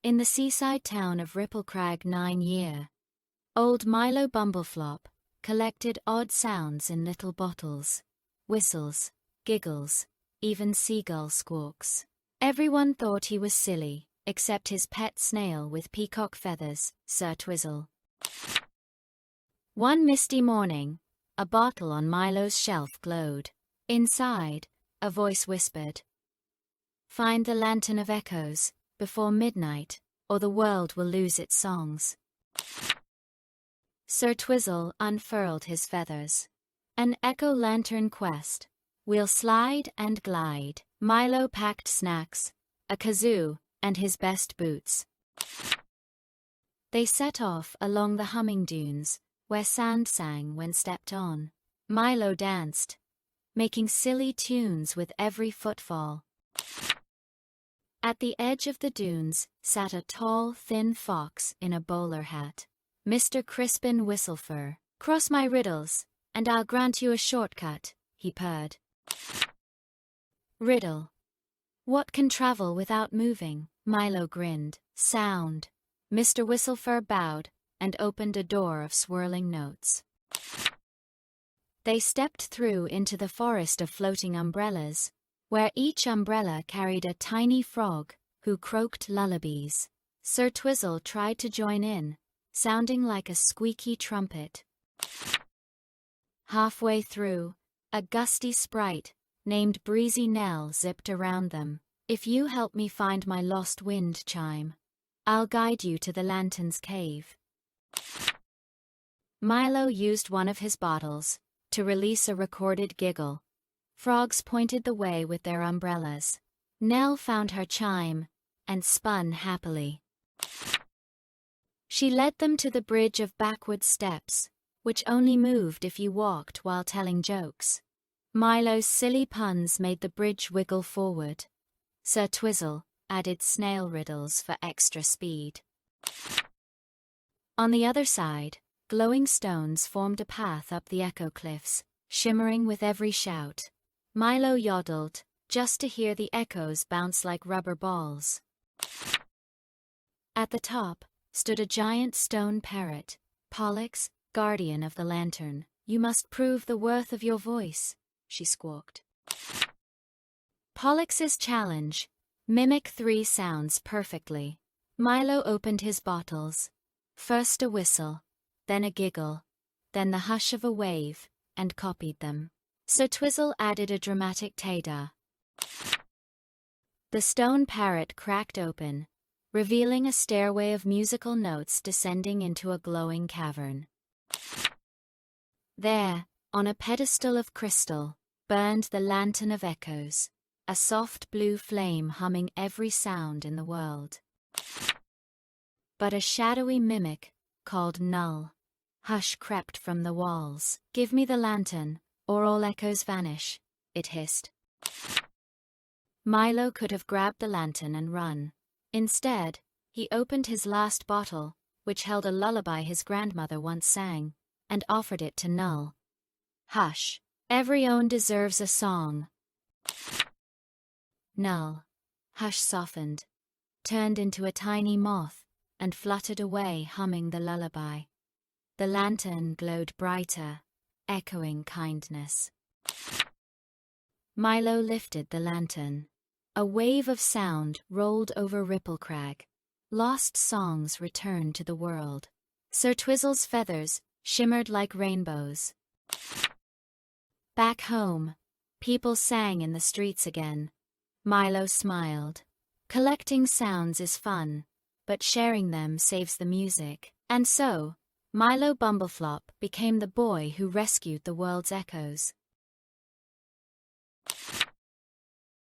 In the seaside town of Ripplecrag 9-year, old Milo Bumbleflop collected odd sounds in little bottles, whistles, giggles, even seagull squawks. Everyone thought he was silly, except his pet snail with peacock feathers, Sir Twizzle. One misty morning, a bottle on Milo's shelf glowed. Inside, a voice whispered, "Find the Lantern of Echoes before midnight, or the world will lose its songs." Sir Twizzle unfurled his feathers. An echo lantern quest. We'll slide and glide. Milo packed snacks, a kazoo, and his best boots. They set off along the humming dunes, where sand sang when stepped on. Milo danced, making silly tunes with every footfall. At the edge of the dunes sat a tall, thin fox in a bowler hat. "Mr. Crispin Whistlefur, cross my riddles, and I'll grant you a shortcut," he purred. Riddle. What can travel without moving? Milo grinned. Sound. Mr. Whistlefur bowed and opened a door of swirling notes. They stepped through into the forest of floating umbrellas, where each umbrella carried a tiny frog who croaked lullabies. Sir Twizzle tried to join in, sounding like a squeaky trumpet. Halfway through, a gusty sprite named Breezy Nell zipped around them. "If you help me find my lost wind chime, I'll guide you to the lantern's cave." Milo used one of his bottles to release a recorded giggle. Frogs pointed the way with their umbrellas. Nell found her chime and spun happily. She led them to the bridge of backward steps, which only moved if you walked while telling jokes. Milo's silly puns made the bridge wiggle forward. Sir Twizzle added snail riddles for extra speed. On the other side, glowing stones formed a path up the echo cliffs, shimmering with every shout. Milo yodeled, just to hear the echoes bounce like rubber balls. At the top stood a giant stone parrot. "Pollux, guardian of the lantern, you must prove the worth of your voice," she squawked. Pollux's challenge: mimic 3 sounds perfectly. Milo opened his bottles. First a whistle, then a giggle, then the hush of a wave, and copied them. Sir Twizzle added a dramatic tay-da. The stone parrot cracked open, revealing a stairway of musical notes descending into a glowing cavern. There, on a pedestal of crystal, burned the Lantern of Echoes, a soft blue flame humming every sound in the world. But a shadowy mimic, called Null, hush crept from the walls. "Give me the lantern, or all echoes vanish," it hissed. Milo could have grabbed the lantern and run. Instead, he opened his last bottle, which held a lullaby his grandmother once sang, and offered it to Null. "Hush, every own deserves a song." Null, hush softened, turned into a tiny moth, and fluttered away humming the lullaby. The lantern glowed brighter, echoing kindness. Milo lifted the lantern. A wave of sound rolled over Ripplecrag. Lost songs returned to the world. Sir Twizzle's feathers shimmered like rainbows. Back home, people sang in the streets again. Milo smiled. Collecting sounds is fun, but sharing them saves the music. And so, Milo Bumbleflop became the boy who rescued the world's echoes.